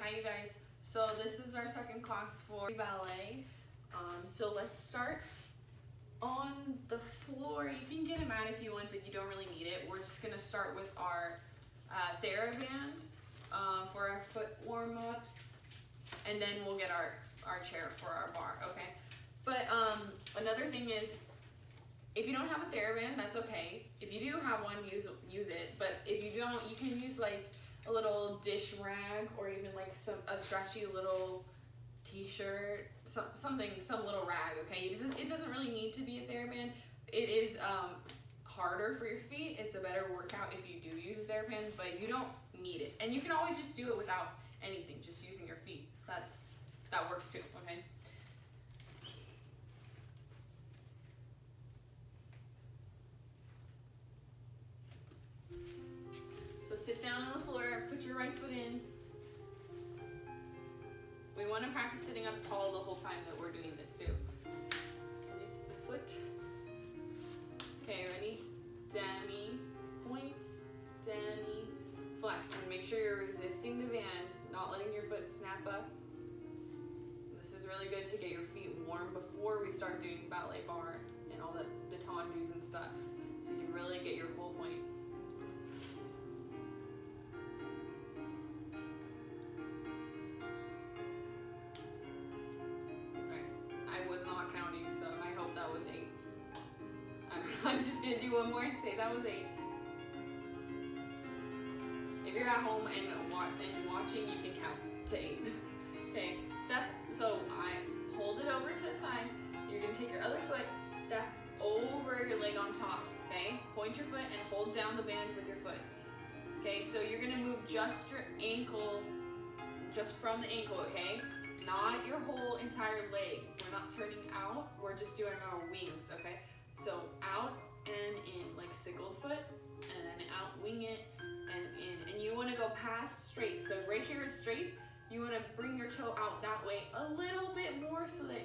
Hi you guys. So this is our second class for ballet. So let's start on the floor. You can get a mat if you want, but you don't really need it. We're just gonna start with our TheraBand for our foot warm-ups, and then we'll get our chair for our bar, okay? But another thing is, if you don't have a TheraBand, that's okay. If you do have one, use it. But if you don't, you can use like a little dish rag, or even like a stretchy little t-shirt, some little rag, okay? It doesn't really need to be a TheraBand. It is harder for your feet. It's a better workout if you do use a TheraBand, but you don't need it. And you can always just do it without anything, just using your feet. That works too, okay? So sit down on the floor, put your right foot in. We want to practice sitting up tall the whole time that we're doing this too. Can you see my foot? Okay, ready? Demi, point, demi, flex. And make sure you're resisting the band, not letting your foot snap up. This is really good to get your feet warm before we start doing ballet bar and all the tendus and stuff. So you can really get your full point. I'm just gonna do one more and say that was 8. If you're at home and watching, you can count to 8. Okay, step. So I hold it over to the side. You're gonna take your other foot, step over your leg on top. Okay, point your foot and hold down the band with your foot. Okay, so you're gonna move just your ankle, just from the ankle. Okay, not your whole entire leg. We're not turning out. We're just doing our wings. Okay. So out and in, like sickled foot, and then out, wing it, and in. And you want to go past straight. So right here is straight. You want to bring your toe out that way a little bit more so that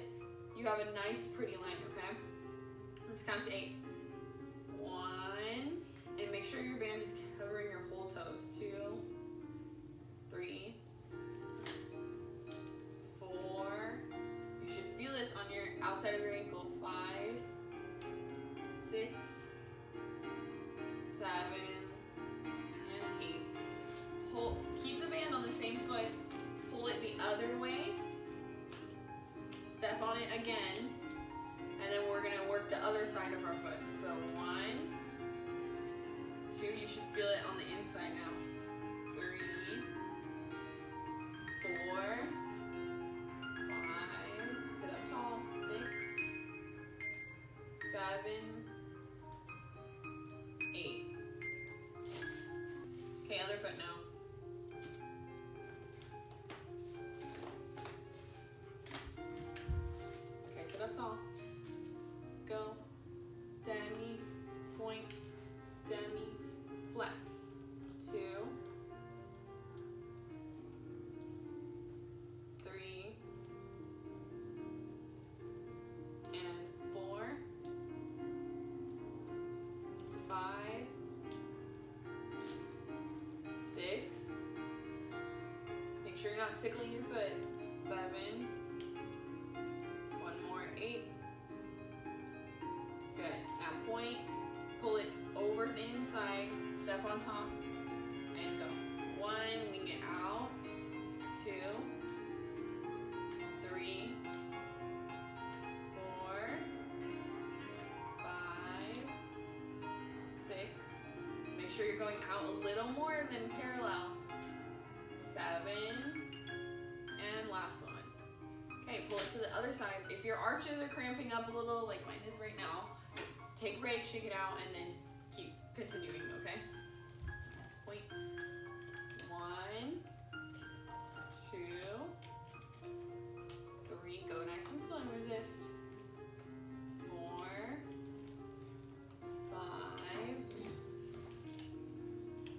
you have a nice, pretty line, okay? Let's count to 8. 1, and make sure your band is covering your whole toes. 2, 3, 4. You should feel this on your outside of your ankle. 5, 6, 7, and 8. Hold, keep the band on the same foot, pull it the other way, step on it again, and then we're gonna work the other side of our foot. So 1, 2, you should feel it on the inside now. 3, 4, 5, sit up tall, 6, 7, 8. Okay, other foot now. Okay, sit up tall. Go. Demi, point, demi, flex. 2, 3, and 4, 5, 6. Make sure you're not sickling your foot. 7. One more. 8. Good. Now point, pull it over the inside, step on top, and go. 1, wing it out. 2, 3, 4, 5, 6. Make sure you're going out a little more than parallel. 7, and last one. Okay, pull it to the other side. If your arches are cramping up a little, like mine is right now, take a break, shake it out, and then keep continuing, okay? Point. 1, 2, 3, go nice and slow and resist. 4, 5,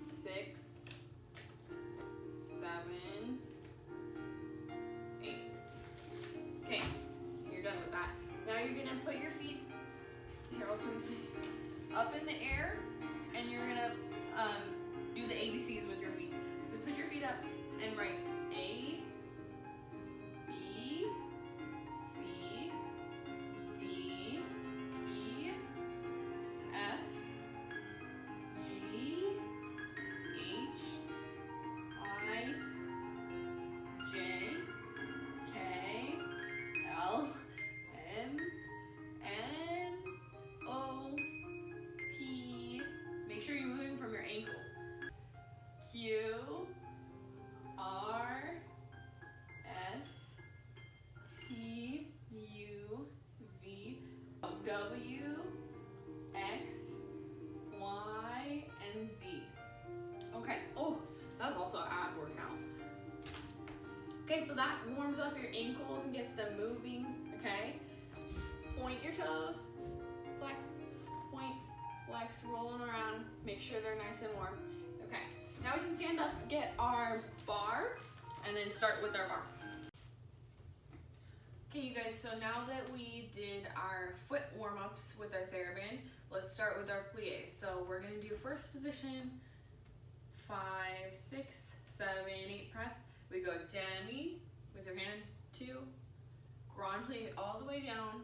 6, 7, 8. Okay, you're done with that. Now you're gonna put your feet, here, I'll turn this way, up in the air, and you're gonna do the ABCs with your feet. So put your feet up and write A, Okay, so that warms up your ankles and gets them moving, okay? Point your toes, flex, point, flex, roll them around, make sure they're nice and warm. Okay, now we can stand up, get our bar, and then start with our bar. Okay, you guys, so now that we did our foot warm-ups with our TheraBand, let's start with our plie. So we're gonna do first position, 5, 6, 7, 8 prep. We go demi with your hand, 2, grand plie all the way down,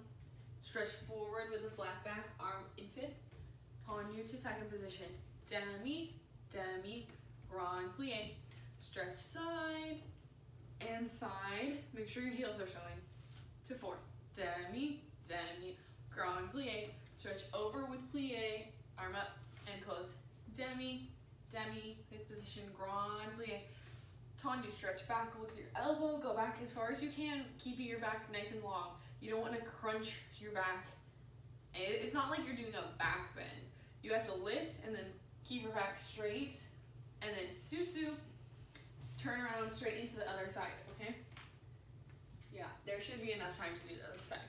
stretch forward with the flat back, arm in 5th, tendu to second position, demi, demi, grand plie, stretch side and side, make sure your heels are showing, to 4th, demi, demi, grand plie, stretch over with plie, arm up and close, demi, demi, 5th position, grand plie, tendu, stretch back with your elbow, go back as far as you can, keeping your back nice and long. You don't want to crunch your back. It's not like you're doing a back bend. You have to lift and then keep your back straight, and then susu, turn around straight into the other side, okay? Yeah, there should be enough time to do the other side.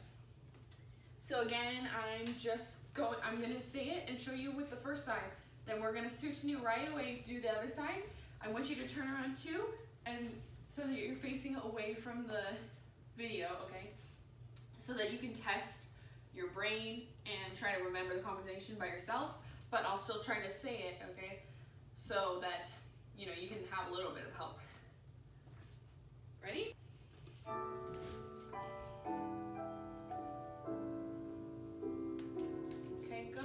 So again, I'm gonna say it and show you with the first side. Then we're gonna suchu right away, do the other side. I want you to turn around too, and so that you're facing away from the video, okay? So that you can test your brain and try to remember the combination by yourself, but I'll still try to say it, okay? So that, you know, you can have a little bit of help. Ready? Okay, go.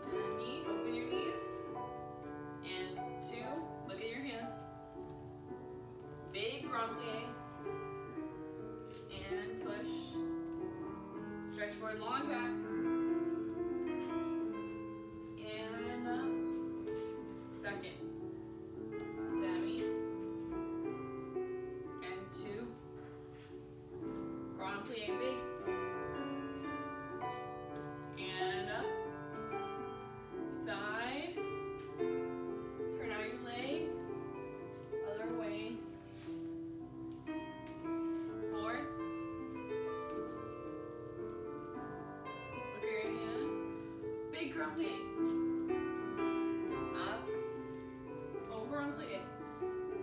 Demi, open your knees. And 2, look at your hand. Big grand plie. And push. Stretch forward, long back. And up. Second. Demi. And 2. Grand plie, big. And up. Side. Turn out your leg. Other way. 4th. Look at your hand. Big grand plie. Up. Over on plie.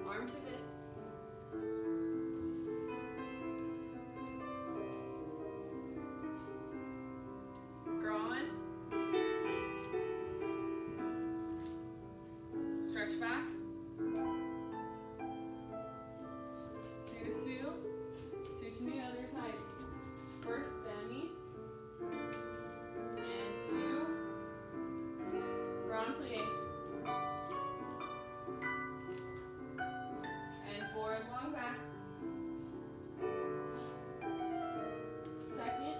Arm to 5th. Grand. Stretch back. Susu. Suchu the other side. First demi. And 2. Grand plie. And forward long back. Second.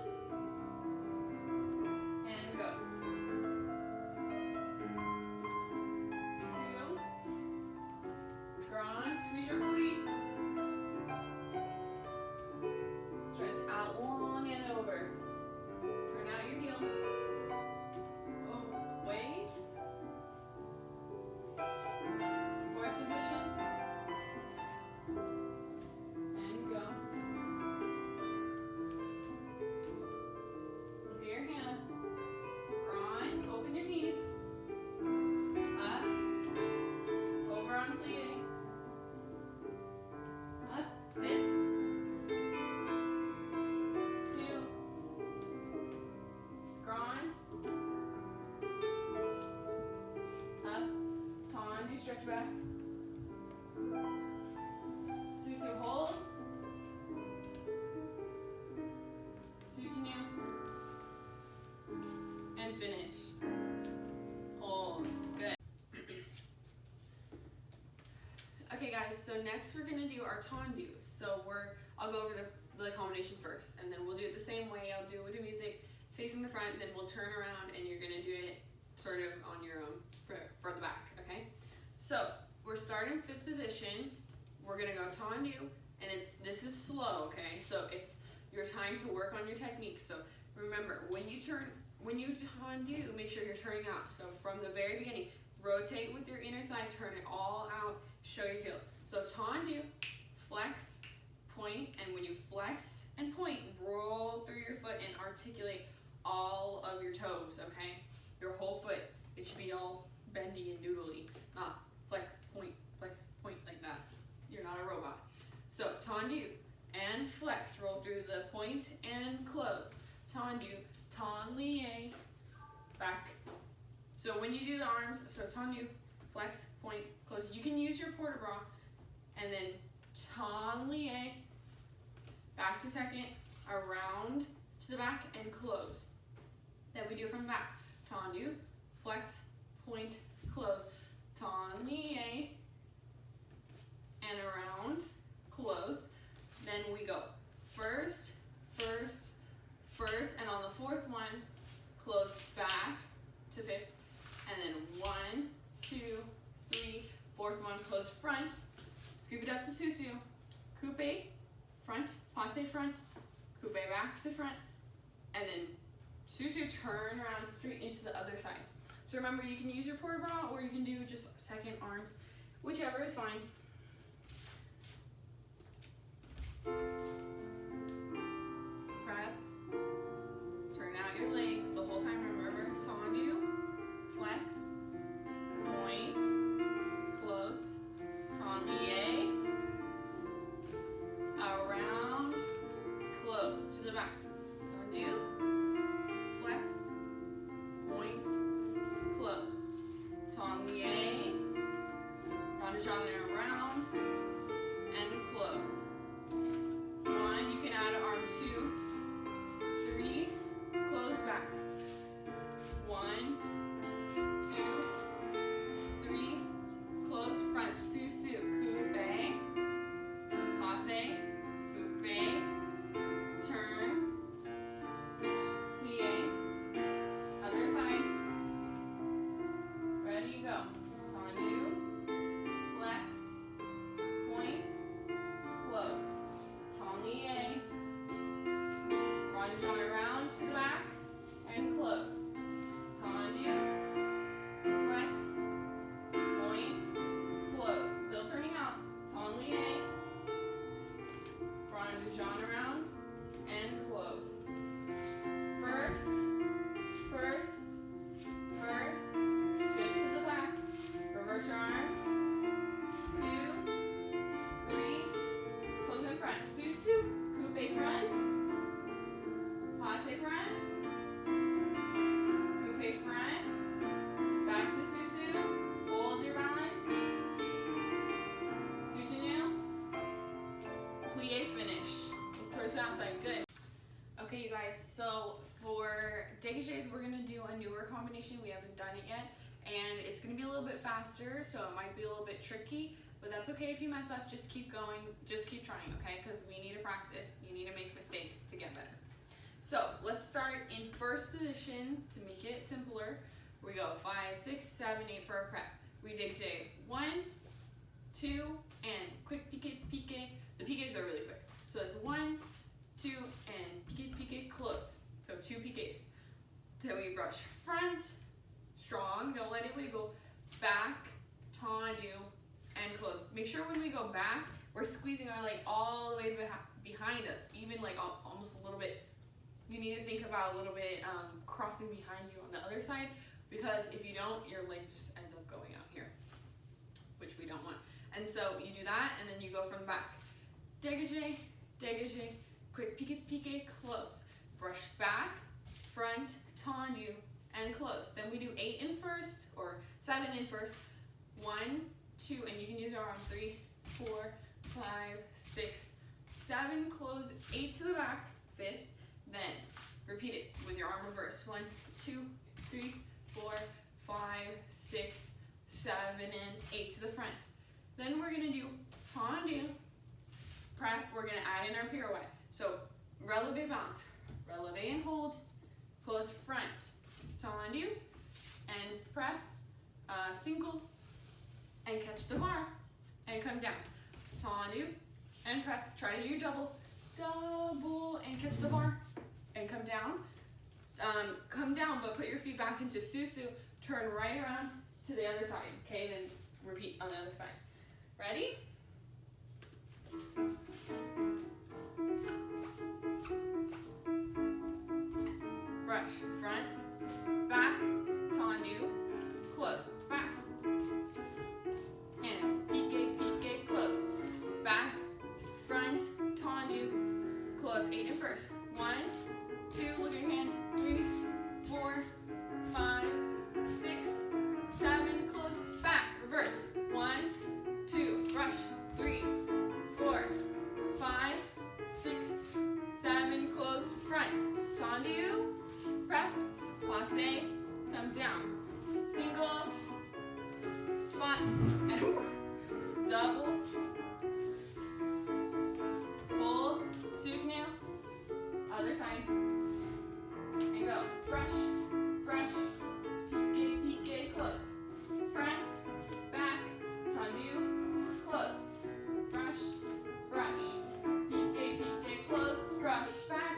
And go. 2. Grand. Squeeze your booty. Stretch out long and over. Turn out your heel. Away. 4th position. And go. Look at your hand. Grind. Open your knees. Up. Over on plie. Up. 5th. 2. Grind. Up. Tendu, stretch back. Susu, hold. Suchu. And finish. Hold. Good. Okay guys, so next we're gonna do our tendu. So I'll go over the combination first, and then we'll do it the same way. I'll do it with the music facing the front, then we'll turn around and you're gonna do it sort of on your own for the back, okay? So we're starting 5th position. We're gonna go tendu, and this is slow, okay? So it's your time to work on your technique. So remember, when you tendu, make sure you're turning out. So from the very beginning, rotate with your inner thigh, turn it all out, show your heel. So tendu, flex, all of your toes, okay? Your whole foot, it should be all bendy and noodly, not flex, point, like that. You're not a robot. So tendu and flex, roll through the point and close. Tendu, ton lié, back. So when you do the arms, so tendu, flex, point, close. You can use your port de bras, and then ton lié, back to second, around to the back and close. Then we do it from the back. Tendu, flex, point, close. Ton lié, and around, close. Then we go first, and on the fourth one, close back to fifth, and then 1, 2, 3, fourth one, close front, scoop it up to susu, coupe, front, passe front, coupe back to front, and then susu, turn around straight into the other side. So remember, you can use your port de bras or you can do just second arms, whichever is fine. Grab, turn out your legs the whole time. Remember, tendu, flex, point, close, ton lié, around, close to the back. Tendu, flex, point, close, ton lié, round and strong and around, and close. 1, you can add arm 2, 3, close back. 1, 2, 3, close front. Susu, coupe, passe, coupe, turn, plie, other side. Ready, go. Tendu, flex, point, close. Ton lié, run around to the back and close. Tendu, flex, point, close. Still turning out. Ton lié, run around and close. First, get to the back, reverse your arm, 2, 3, close in front. Susu, coupe front, passe front, coupe front, back to susu, hold your balance, soutenu, plie, finish. Towards the outside, good. Okay, you guys, so for dégagés, we're gonna do a newer combination. We haven't done it yet, and it's gonna be a little bit faster, so it might be a little bit tricky, but that's okay if you mess up. Just keep going, just keep trying, okay? Because we need to practice. You need to make mistakes to get better. So let's start in first position to make it simpler. We go 5, 6, 7, 8 for our prep. We dégagé 1, 2, and quick piqué. The piqués are really quick. So that's 1, 2, and piqué, close. So 2 piqués. Then we brush front, strong, don't let it wiggle. Back, tendu, and close. Make sure when we go back, we're squeezing our leg all the way behind us, even like almost a little bit. You need to think about a little bit crossing behind you on the other side, because if you don't, your leg just ends up going out here, which we don't want. And so you do that, and then you go from the back. Dégagé, quick piqué, close. Brush back, front, tendu, and close. Then we do 8 in first, or 7 in first. 1, 2, and you can use your arm. 3, 4, 5, 6, 7, close, 8 to the back, 5th. Then repeat it with your arm reversed. 1, 2, 3, 4, 5, 6, 7, and 8 to the front. Then we're gonna do tendu, prep. We're gonna add in our pirouette. So releve balance, releve and hold, close front, tendu, and prep, single, and catch the bar, and come down. Tendu, and prep. Try to do double, and catch the bar, and come down. Come down, but put your feet back into susu. Turn right around to the other side. Okay, then repeat on the other side. Ready? Brush, front. tendu, close, 8 in first. 1, 2, look at your hand, 3, 4, 5, 6, 7, close, back, reverse. 1, 2, rush, 3, 4, 5, 6, 7, close, front. Tendu, prep, passe, come down. Single, spot, and double, hold, soutenir, other side, and go. Brush, brush, pique, pique, close. Front, back, tendu, close. Brush, brush, pique, pique, close. Brush, back,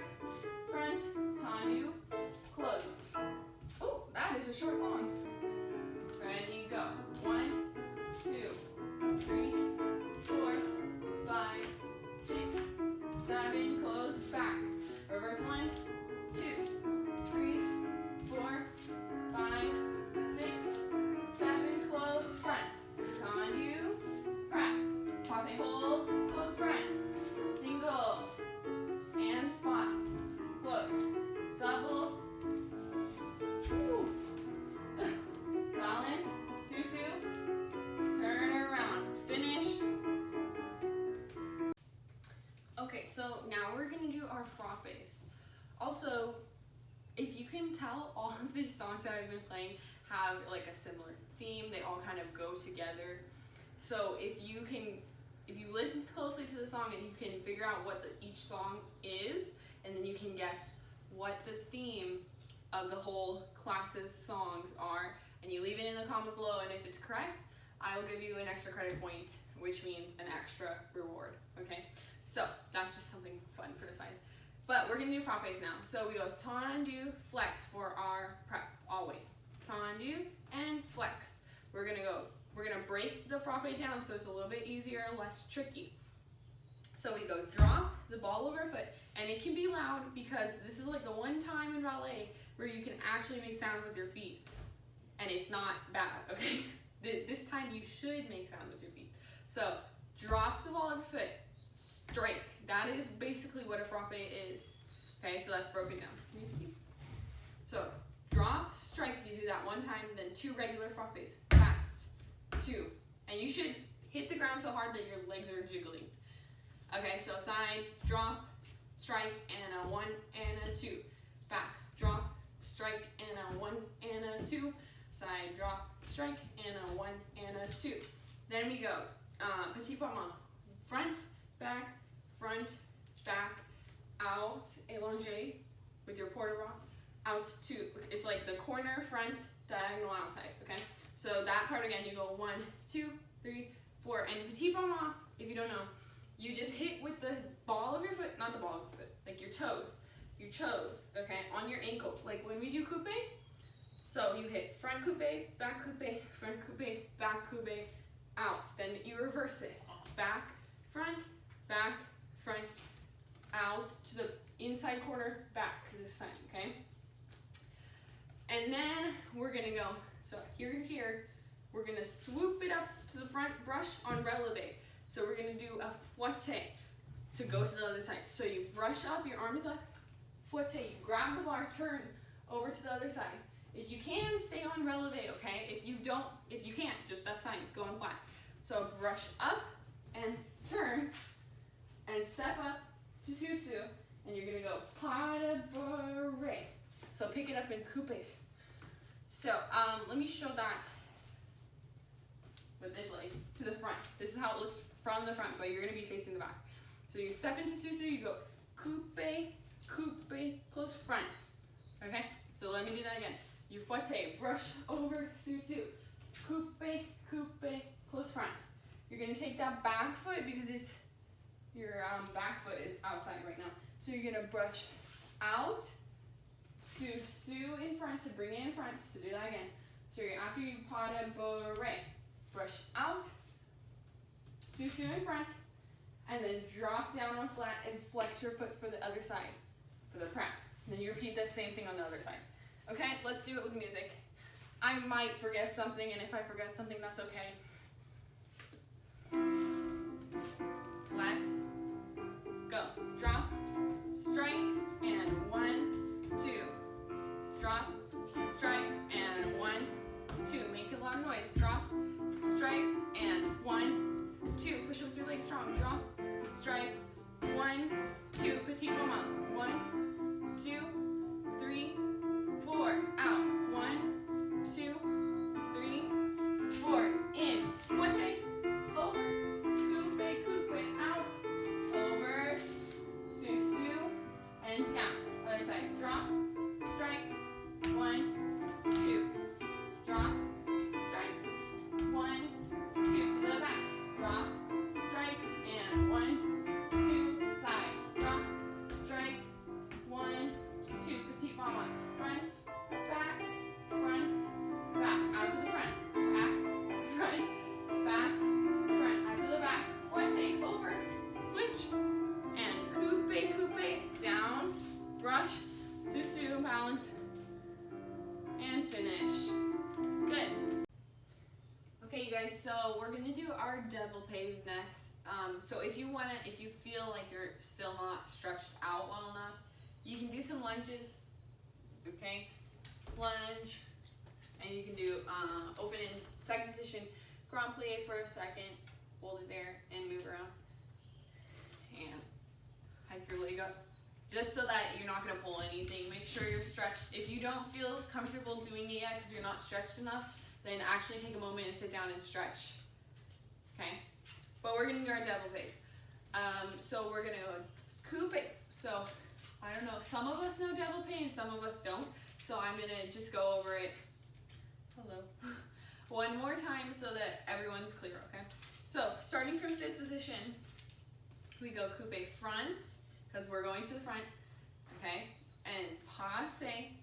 front, tendu, close. Oh, that is a short song. Ready, go. 1, 2, 3, 4, 5, 6, 7, close, back. Reverse 1, 2, 3, 4, 5, 6, 7, close, front. Tendu, prep. Passe, hold, close, front. Single, and spot. Close. Double. Woo. Balance, susu, turn around, finish. Okay, so now we're gonna do our frappes. Also, if you can tell, all of these songs that I've been playing have like a similar theme. They all kind of go together. So if you listen closely to the song and you can figure out what each song is, and then you can guess what the theme of the whole class's songs are, and you leave it in the comment below, and if it's correct, I will give you an extra credit point, which means an extra reward, okay? So that's just something fun for the side. But we're gonna do frappes now. So we go tendu, flex for our prep, always. Tendu and flex. We're gonna break the frappe down so it's a little bit easier, less tricky. So we go drop the ball over foot, and it can be loud because this is like the one time in ballet where you can actually make sound with your feet. And it's not bad, okay? This time you should make sound with your feet. So drop the ball over foot, strike. That is basically what a frappe is. Okay, so that's broken down. Can you see? So drop, strike, you do that one time, then 2 regular frappes, fast, 2. And you should hit the ground so hard that your legs are jiggling. Okay, so side, drop, strike, and a 1 and a 2. Back, drop, strike, and a 1 and a 2. Side, drop, strike, and a 1 and a 2. Then we go Petite Ballet. Front, back, out, élongé with your porte-bras, out 2. It's like the corner, front, diagonal outside, okay? So that part again, you go 1, 2, 3, 4. And Petite Ballet, if you don't know, you just hit with the ball of your foot, not the ball of your foot, like your toes, okay, on your ankle. Like when we do coupe, so you hit front coupe, back coupe, front coupe, back coupe, out. Then you reverse it, back, front, out to the inside corner, back this time, okay? And then we're gonna go, so here, we're gonna swoop it up to the front, brush on releve. So we're gonna do a fouette to go to the other side. So you brush up, your arm is up, fouette, you grab the bar, turn over to the other side. If you can, stay on releve, okay? If you can't, just that's fine, go on flat. So brush up and turn and step up to susu, and you're gonna go pas de bourrée. So pick it up in coupes. So let me show that with this leg to the front. This is how it looks from the front, but you're gonna be facing the back. So you step into susu, you go coupe, close front. Okay? So let me do that again. You fouette, brush over susu, coupe, close front. You're gonna take that back foot because it's your back foot is outside right now. So you're gonna brush out, susu in front to bring it in front. So do that again. So after you pas de bourrée, brush out, susu in front, and then drop down on flat and flex your foot for the other side, for the prep. And then you repeat that same thing on the other side. Okay, let's do it with music. I might forget something, and if I forget something, that's okay. Flex, go. strike, 1, 2, petite mama, 1, 2, 3, 4, out, 1, 2, 3, 4, in, forte, over, coupe, coupe, out, over, sous, and down, other side, drop, strike, 1, 2, drop, strike, 1, 2, to the back, drop, strike, and 1, 2, side, drop, strike, 1, 2, petite mama, front, back, out to the front, back, front, out to the back, one, take over, switch, and coupe, coupe, down, brush, sous, balance, and finish. Good. Okay, you guys, so we're gonna do our développés next. So if you feel like you're still not stretched out well enough, you can do some lunges. Okay, lunge, and you can do open in second position, grand plie for a second, hold it there, and move around, and hike your leg up, just so that you're not gonna pull anything. Make sure you're stretched. If you don't feel comfortable doing it yet because you're not stretched enough, then actually take a moment and sit down and stretch. Okay, but we're gonna do our développés. So we're gonna coupe. So I don't know, some of us know développé and some of us don't. So I'm gonna just go over it. Hello. One more time so that everyone's clear, okay? So starting from fifth position, we go coupe front, because we're going to the front, okay? And passe,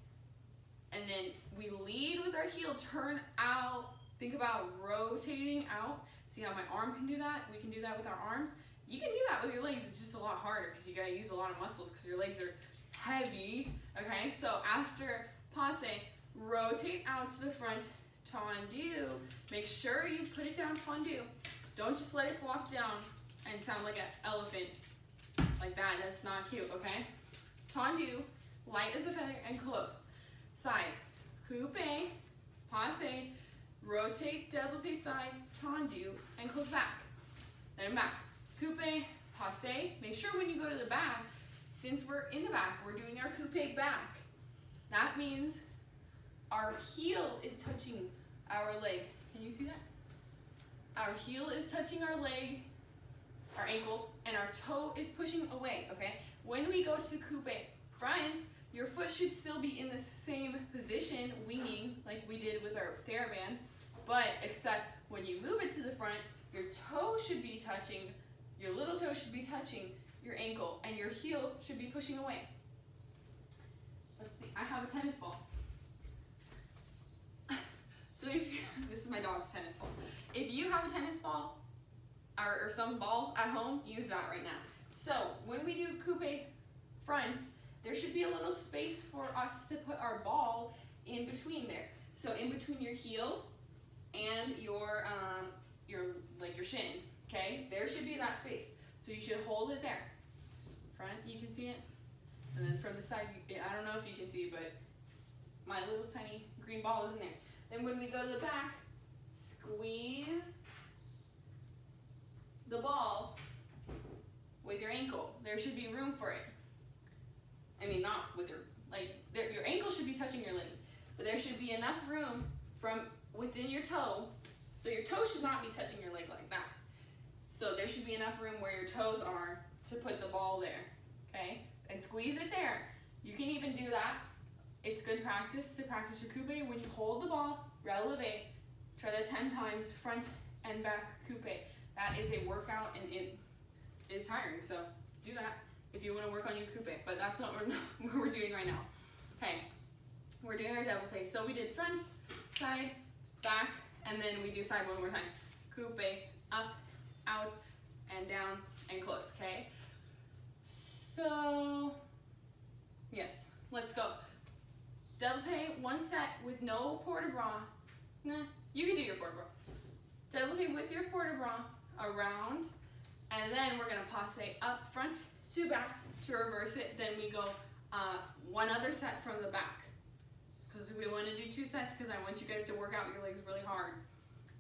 and then we lead with our heel, turn out. Think about rotating out. See how my arm can do that? We can do that with our arms. You can do that with your legs, it's just a lot harder because you gotta use a lot of muscles because your legs are heavy, okay? So after passe, rotate out to the front, tendu. Make sure you put it down tendu. Don't just let it flop down and sound like an elephant like that. That's not cute, okay? Tendu, light as a feather, and close. Side, coupe, passe, rotate, développé side, tendu, and close back. Then back, coupe, passe. Make sure when you go to the back, since we're in the back, we're doing our coupe back. That means our heel is touching our leg. Can you see that? Our heel is touching our leg, our ankle, and our toe is pushing away, okay? When we go to coupe front, your foot should still be in the same position, winging, like we did with our TheraBand, but except when you move it to the front, your toe should be touching, your little toe should be touching your ankle, and your heel should be pushing away. Let's see, I have a tennis ball. So this is my dog's tennis ball. If you have a tennis ball or some ball at home, use that right now. So when we do coupe front, there should be a little space for us to put our ball in between there. So in between your heel and your shin, okay? There should be that space. So you should hold it there. Front, you can see it. And then from the side, I don't know if you can see, but my little tiny green ball is in there. Then when we go to the back, squeeze the ball with your ankle. There should be room for it. I mean, not with your, your ankle should be touching your leg, but there should be enough room from within your toe, so your toe should not be touching your leg like that. So there should be enough room where your toes are to put the ball there, okay? And squeeze it there. You can even do that. It's good practice to practice your coupe. When you hold the ball, releve, try that 10 times, front and back coupe. That is a workout and it is tiring, so do that if you want to work on your coupe, but that's not what we're doing right now. Okay, we're doing our développé. So we did front, side, back, and then we do side one more time. Coupe, up, out, and down, and close, okay? So, yes, let's go. Développé, one set with no port de bras. Nah, you can do your port de bras. Développé with your port de bras around, and then we're gonna passe up front to back to reverse it. Then we go one other set from the back. Because we want to do 2 sets because I want you guys to work out your legs really hard.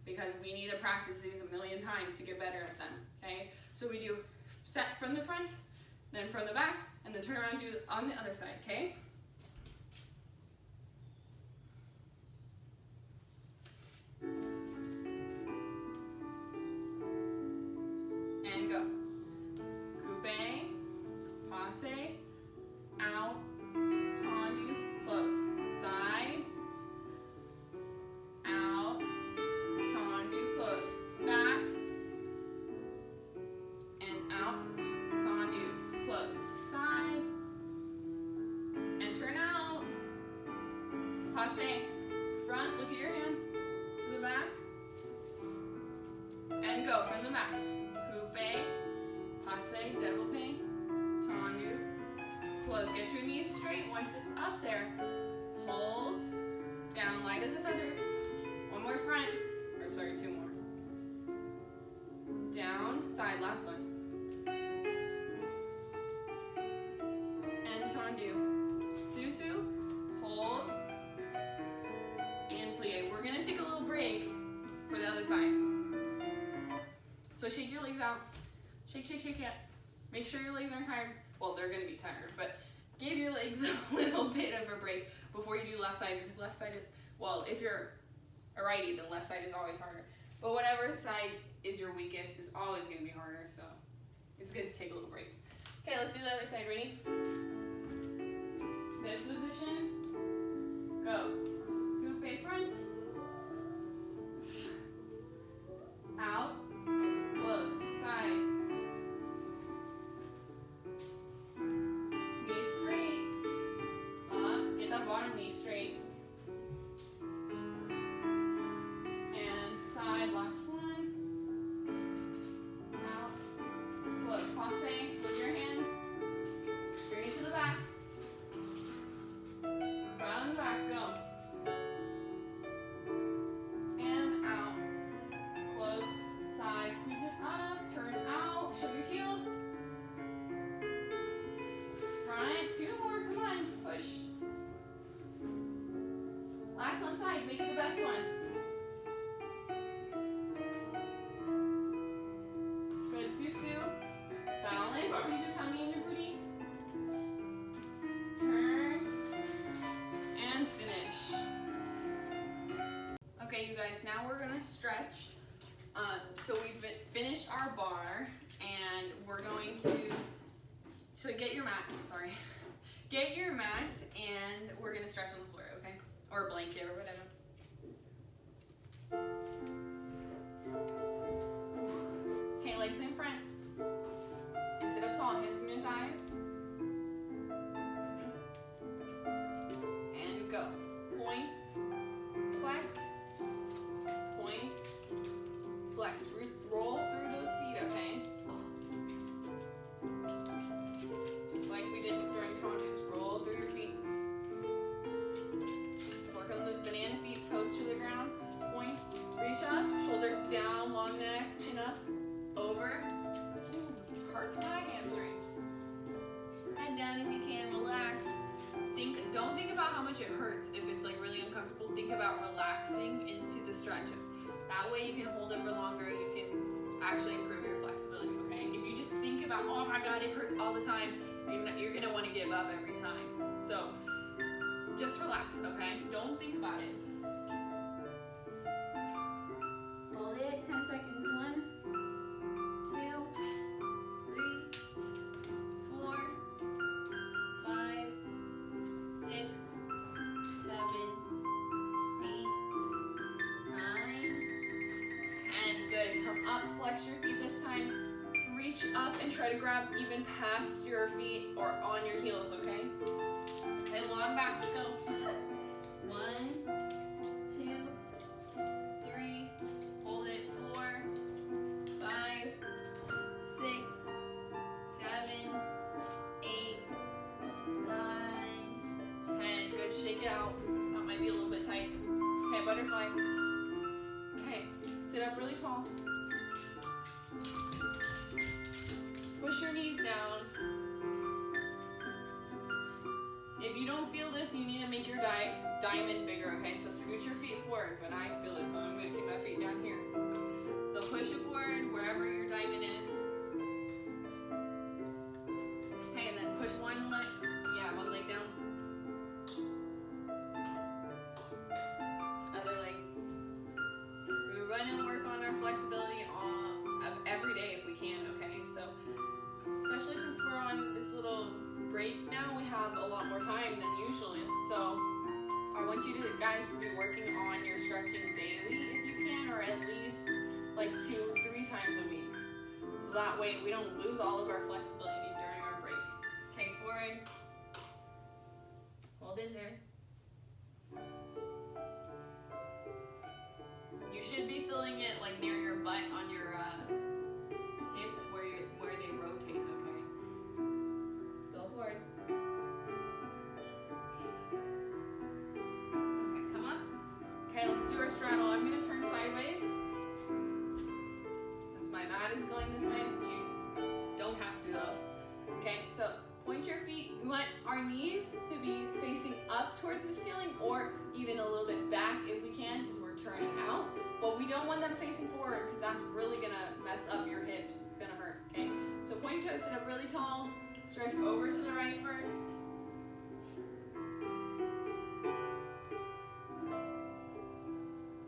Because we need to practice these a million times to get better at them, okay? So we do set from the front, then from the back, and then turn around and do it on the other side, okay? And go. Coupe, passe, out, tendu, close. Side, out, tendu, close. Back, and out, tendu, close. Side, and turn out. Passe, front, look at your hand, to the back, and go from the back. Coupe, passe, développé, tendu, close. Get your knees straight once it's up there. Hold, down, light as a feather. One more front, or sorry, two more. Down, side, last one. And tendu. Susu, hold, and plie. We're gonna take a little break for the other side. So shake your legs out. Shake, shake, shake it. Make sure your legs aren't tired. Well, they're gonna be tired, but give your legs a little bit of a break before you do left side, because left side is, well, if you're a righty, then left side is always harder. But whatever side is your weakest is always gonna be harder, so it's good to take a little break. Okay, let's do the other side. Ready? Bed position. Go. Coupe front. Out. Close. Side. Knees straight. Up. Get that bottom knee straight. And side. Last one. Out. Close. Passe with your hand. Bring it to the back. Round and back. Go. And out. Close. Side. Squeeze it up. Turn out. Show your heel. Front. Two more. Come on. Push. Last one side. Make it the best one. Good. Susu. Balance. Squeeze your tummy and your booty. Turn. And finish. Okay, you guys, now we're gonna stretch. So we've finished our bar, and we're going to get your mat, sorry. Get your mat, and we're gonna stretch on the floor, okay? Or a blanket or whatever. Okay, legs in front. And sit up tall, hands in your thighs. And go. Point, flex, point, flex. Roll through those feet, okay? Just like we did during conjugs. Roll through your feet. Work on those banana feet, toes to the ground. Point, reach up, shoulders down, long neck, chin up, over. This hurts my hamstrings. Head down if you can, relax. Don't think about how much it hurts if it's like really uncomfortable. Think about relaxing into the stretch. That way you can hold it for longer. You can actually improve your flexibility, okay? If you just think about, oh my God, it hurts all the time, you're gonna want to give up every time. So just relax, okay? Don't think about it. Hold it, 10 seconds. 1, 2, 3, 4, 5, 6, 7, 8, 9, 10. Good. Come up, flex your feet this time. Reach up and try to grab even past your feet or on your heels, okay? Okay, long back, let's go. 1, 2, 3, hold it. 4, 5, 6, 7, 8, 9, 10. Good, shake it out. That might be a little bit tight. Okay, butterflies. Okay, sit up really tall. Push your knees down. If you don't feel this, you need to make your diamond bigger, okay? So scoot your feet forward, but I feel it, so I'm gonna keep my feet down here. So push it forward wherever your diamond is. want you guys to be working on your stretching daily if you can, or at least like 2 or 3 times a week. So that way we don't lose all of our flexibility during our break. Okay, forward. Hold in there. You should be feeling it like near your butt on your hips where they rotate, okay? Go forward. Okay, come up. Okay, let's do our straddle. I'm gonna turn sideways. Since my mat is going this way, you don't have to though. Okay, so point your feet. We want our knees to be facing up towards the ceiling or even a little bit back if we can, because we're turning out. But we don't want them facing forward because that's really gonna mess up your hips. It's gonna hurt, okay? So point your toes, sit up really tall. Stretch over to the right first.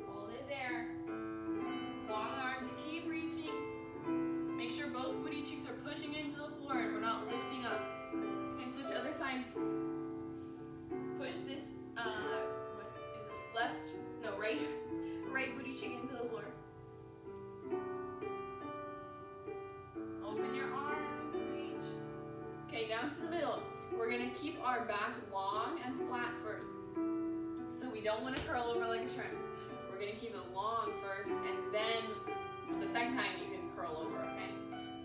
Hold it there. Long arms, keep reaching. Make sure both booty cheeks are pushing into the floor and we're not lifting up. Okay, switch other side. Push this, what is this, left, no, right booty cheek into the floor. Open your arms, reach. Okay, down to the middle. We're gonna keep our back long and flat first. So we don't wanna curl over like a shrimp. We're gonna keep it long first, and then the second time you can curl over, okay?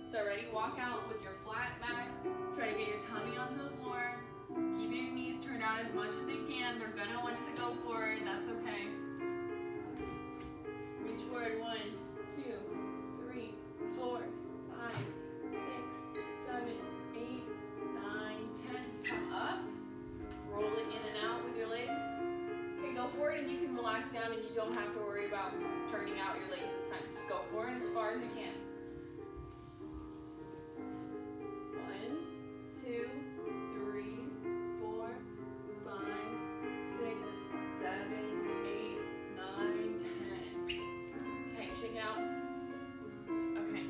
So ready, walk out with your flat back. Try to get your tummy onto the floor. Keep your knees turned out as much as they can. They're gonna want to go forward, that's okay. Reach forward, 1, 2, 3, 4, 5, 6, 7, 8, 9, 10. Come up, roll it in and out with your legs. Okay, go forward and you can relax down and you don't have to worry about turning out your legs this time. Just go forward as far as you can. 1, 2, 3, 4, 5, 6, 7, 8, 9, 10. Okay, shake it out. Okay.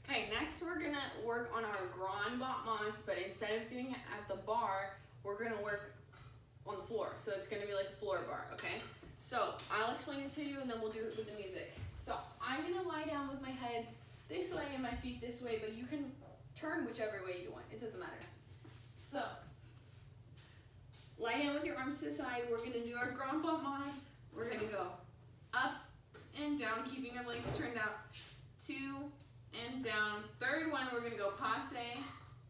Okay, next we're gonna work on our grand battements, but instead of doing it at the bar, we're gonna work on the floor. So it's gonna be like a floor bar, okay? So I'll explain it to you and then we'll do it with the music. So I'm gonna lie down with my head this way and my feet this way, but you can turn whichever way you want. It doesn't matter. So lie down with your arms to the side. We're gonna do our grand battements. We're gonna go up and down, keeping your legs turned out. 2 and down. Third one, we're gonna go passe,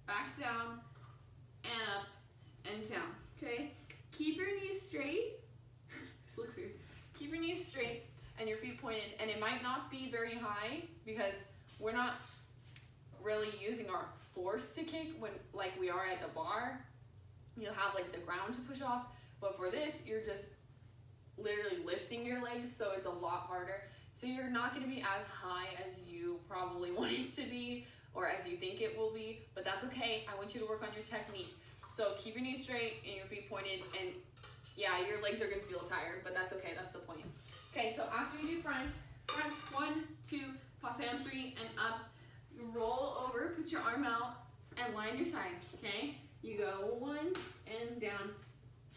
back down, and up and down. Okay? Keep your knees straight. This looks weird. Keep your knees straight and your feet pointed. And it might not be very high because we're not really using our force to kick when like we are at the bar. You'll have like the ground to push off. But for this, you're just literally lifting your legs, so it's a lot harder. So you're not going to be as high as you probably want it to be or as you think it will be, but that's okay. I want you to work on your technique. So keep your knees straight and your feet pointed, and yeah, your legs are going to feel tired, but that's okay. That's the point. Okay, so after you do front, 1, 2, passe on 3, and up. You roll over, put your arm out, and line your side, okay? You go 1 and down,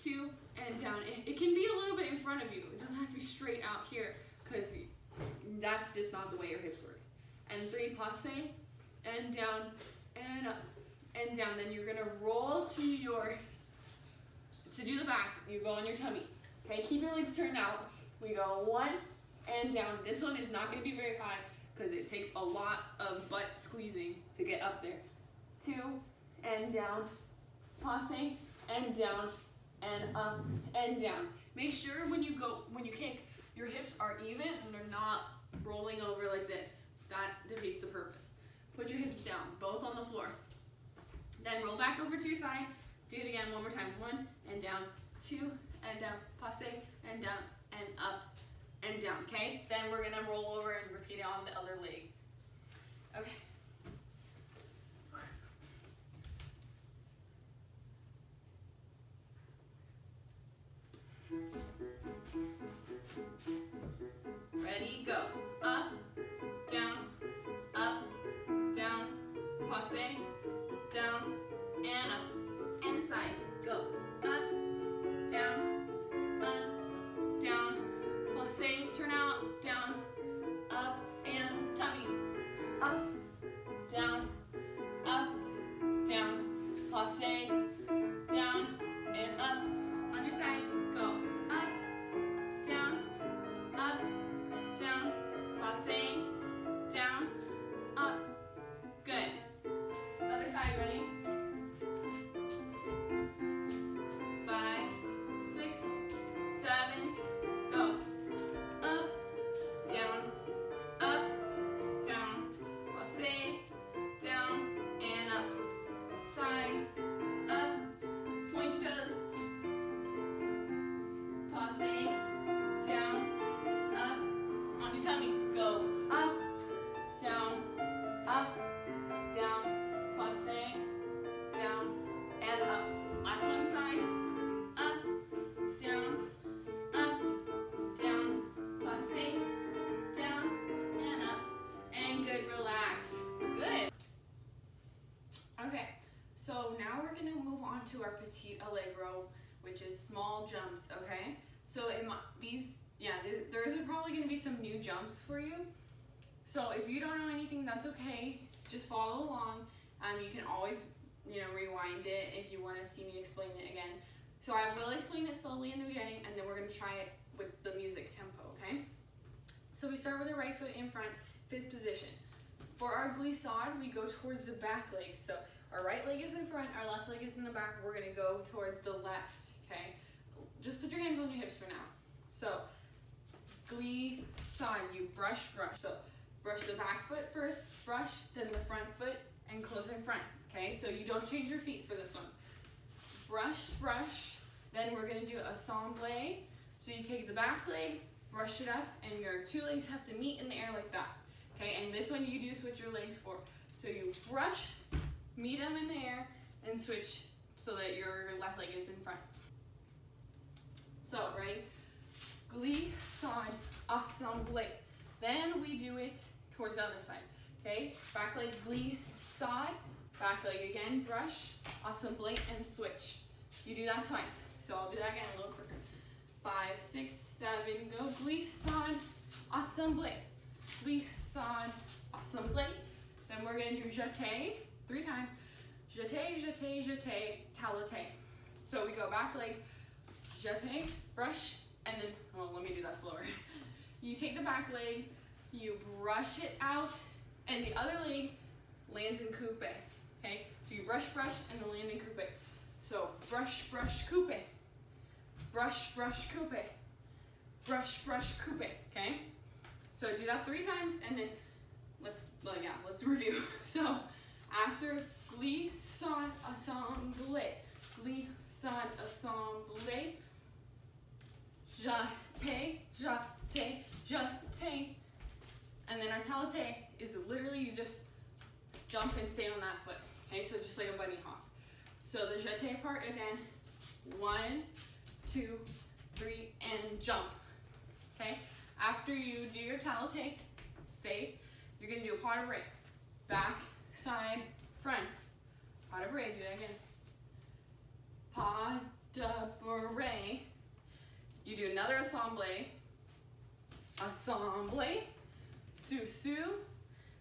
2 and down. It can be a little bit in front of you. It doesn't have to be straight out here because that's just not the way your hips work. And 3, passe, and down, and up, and down. Then you're gonna roll to do the back. You go on your tummy. Okay, keep your legs turned out. We go 1 and down. This one is not gonna be very high because it takes a lot of butt squeezing to get up there. 2 and down, passe, and down, and up, and down. Make sure when you kick, your hips are even and they're not rolling over like this. That defeats the purpose. Put your hips down, both on the floor. Then roll back over to your side. Do it again one more time. 1 and down, 2 and down, passe, and down, and up, and down, okay? Then we're gonna roll over and repeat it on the other leg. Okay. Ready, go. Up, down, passe, down, and up, and side. Go. Up, down, onto our Petite Allegro, which is small jumps, okay? So there are probably gonna be some new jumps for you. So if you don't know anything, that's okay. Just follow along. You can always, rewind it if you want to see me explain it again. So I will explain it slowly in the beginning, and then we're going to try it with the music tempo, okay? So we start with the right foot in front, 5th position. For our glissade, we go towards the back leg. So our right leg is in front, our left leg is in the back. We're going to go towards the left, okay? Just put your hands on your hips for now. So glissade, you brush. So brush the back foot first, brush, then the front foot, and close in front, okay? So you don't change your feet for this one. Brush, then we're gonna do a assemblée. So you take the back leg, brush it up, and your 2 legs have to meet in the air like that, okay? And this one you do switch your legs for. So you brush, meet them in the air, and switch so that your left leg is in front. So, ready? Glissade, assemblée. Then we do it towards the other side, okay? Back leg, glissade, back leg again, brush, assemblée, and switch. You do that twice. So I'll do that again a little quicker. 5, 6, 7, go. Glissade, assemblée, glissade, assemblée. Then we're gonna do jeté 3 times. Jeté, taloté. So we go back leg, jeté, brush, and then, well, let me do that slower. You take the back leg, you brush it out, and the other leg lands in coupe, okay? So you brush, and then land in coupe. So brush, coupe, brush, coupe, brush, coupe, okay? So do that 3 times, and then let's review. So after glissade, assemblée, jeté, and then our taloté is literally you just jump and stay on that foot, okay? So just like a bunny hop. So the jeté part again, 1, 2, 3, and jump, okay? After you do your taloté, stay, you're gonna do a pas de bourrée. Back, side, front. Pas de bourrée, do that again. Pas de bourrée. You do another assemblée, sous,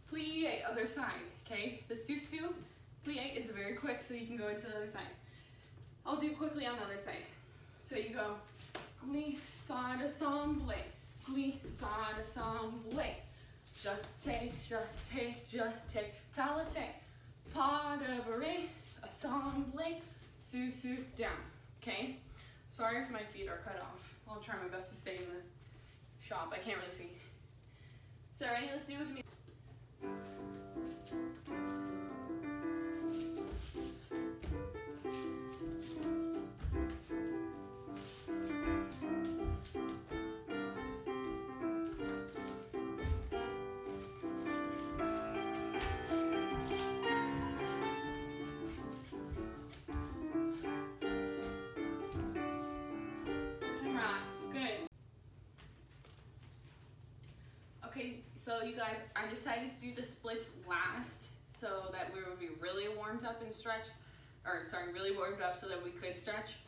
plie, other side, okay? The sous, plie is very quick, so you can go into the other side. I'll do quickly on the other side. So you go glissade, assemblée, jeté, taloté, pas de bourrée, assemblée, sous, down, okay? Sorry if my feet are cut off. I'll try my best to stay in the shop. I can't really see. So ready? Let's do it with me. Okay, so you guys, I decided to do the splits last so that we would be really warmed up and stretched, really warmed up so that we could stretch.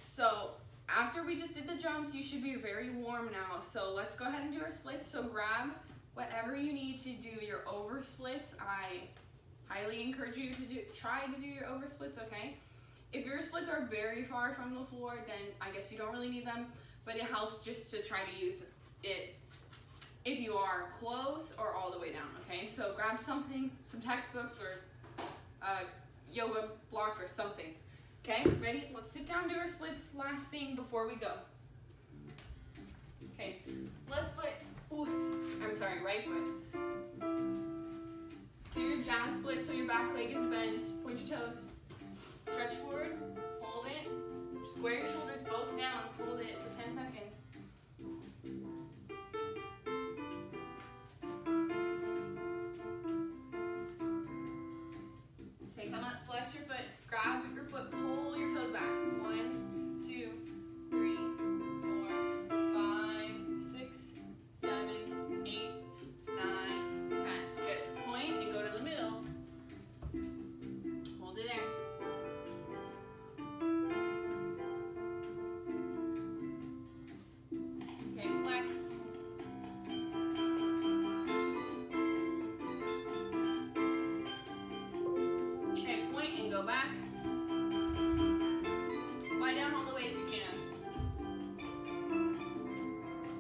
So after we just did the jumps, you should be very warm now. So let's go ahead and do our splits. So grab whatever you need to do your over splits. I highly encourage you to try to do your over splits, okay? If your splits are very far from the floor, then I guess you don't really need them, but it helps just to try to use it if you are close or all the way down, okay? So grab something, some textbooks or a yoga block or something, okay? Ready? Let's sit down, do our splits, last thing before we go. Okay, left foot, right foot. Do your jazz split so your back leg is bent, point your toes, stretch forward, hold it, square your shoulders both down, hold it for 10 seconds. Flex your foot, grab your foot, pull your toes back. 1, 2, 3, 4, 5, 6, 7, 8, 9, 10. Good. Point and go to the middle. Hold it there. and go back. Lie down all the way if you can.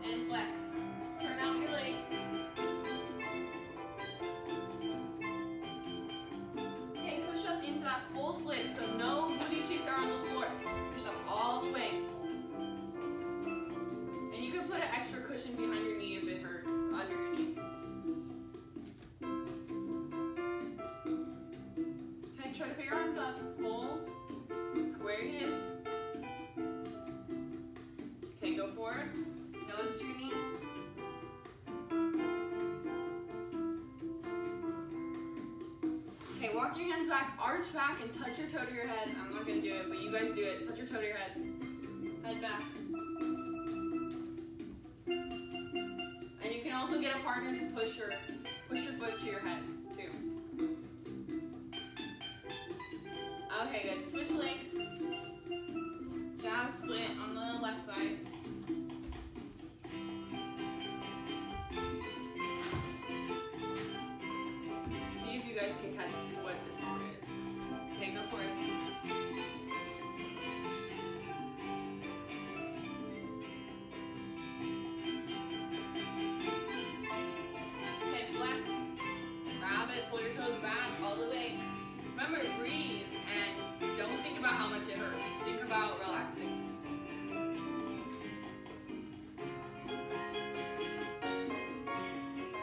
And flex. Turn out your leg. Okay, push up into that full split so no booty cheeks are on the floor. Push up all the way. And you can put an extra cushion behind your knee if it hurts under your knee. Okay, try to put your arms up. Hold. Square your hips. Okay, go forward. Nose to your knee. Okay, walk your hands back, arch back, and touch your toe to your head. I'm not going to do it, but you guys do it. Touch your toe to your head. Head back. And you can also get a partner to push your foot to your head, too. Okay, good. Switch legs. Jazz split on the left side. See if you guys can catch what this song is. Okay, go for it. Okay, flex. Grab it, pull your toes back all the way. Remember, breathe and don't think about how much it hurts. Think about relaxing.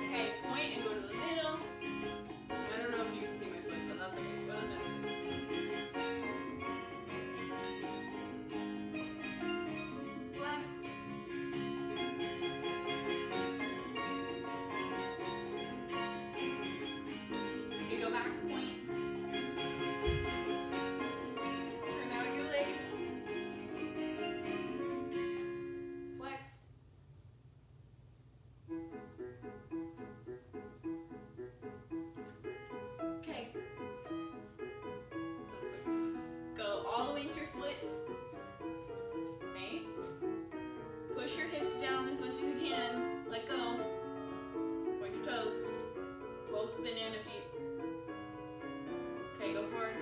Okay, point and go to the middle. I don't know if you can see my foot, but that's okay. Go to the middle. Flex. Okay, go back, point. Turn out your leg. Flex. Okay. Go all the way into your split. Okay. Push your hips down as much as you can. Let go. Point your toes. Both banana feet. Okay, go for it.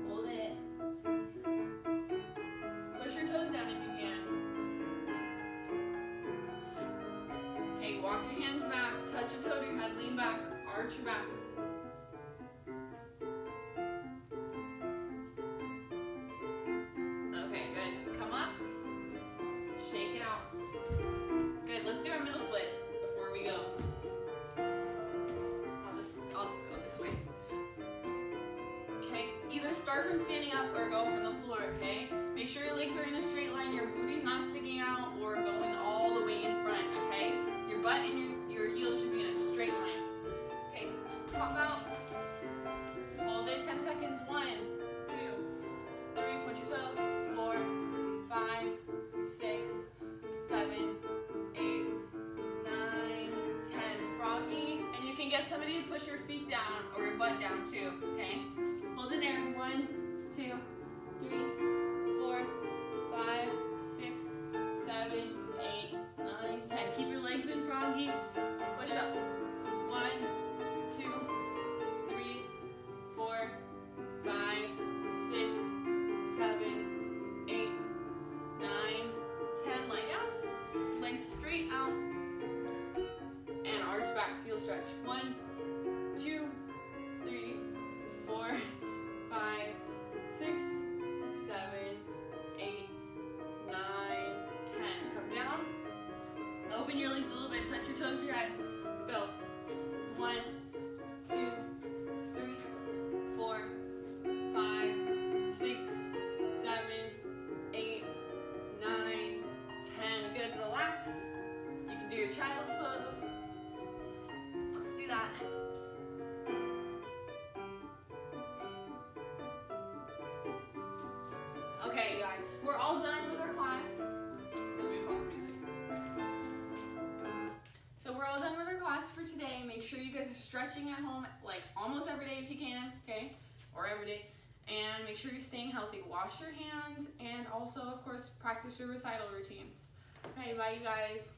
Hold it. Push your toes down if you can. Okay, walk your hands back. Touch your toe to your head. Lean back. Arch your back. Okay, good. Come up. Shake it out. Good. Let's do our middle split before we go. I'll just go this way. Okay. Either start from standing up or go from the floor. Okay. Make sure your legs are in a straight line. Your booty's not sticking out or going all the way in front. Okay. Your butt and your heels should be in a straight line. Okay. Pop out. Hold it. 10 seconds. 1, 2, 3. Point your toes. 4, 5, 6, 7, 8, 9, 10. Froggy. And you can get somebody to push your feet down or your butt down too. Okay. Hold it there. 1, 2, 3, 4, 5, 6, 7, 8, 9, 10. Keep your legs in, Froggy. Push up. 1, 2, 3, 4, 5, 6, 7, 8, 9, 10. Lie down. Legs straight out. And arch back, heel stretch. 1, 2, 3, 4, 5, 6, 7, 8, 9, 10. Come down. Open your legs a little bit. Touch your toes to your head. Go. 1, 2, 3, 4, 5, 6, 7, 8, 9, 10. Good. Relax. You can do your child's pose. Let's do that. Okay, guys, we're all done with our class. Let me pause music. So we're all done with our class for today. Make sure you guys are stretching at home, like almost every day if you can, okay? Or every day. And make sure you're staying healthy. Wash your hands and also, of course, practice your recital routines. Okay, bye you guys.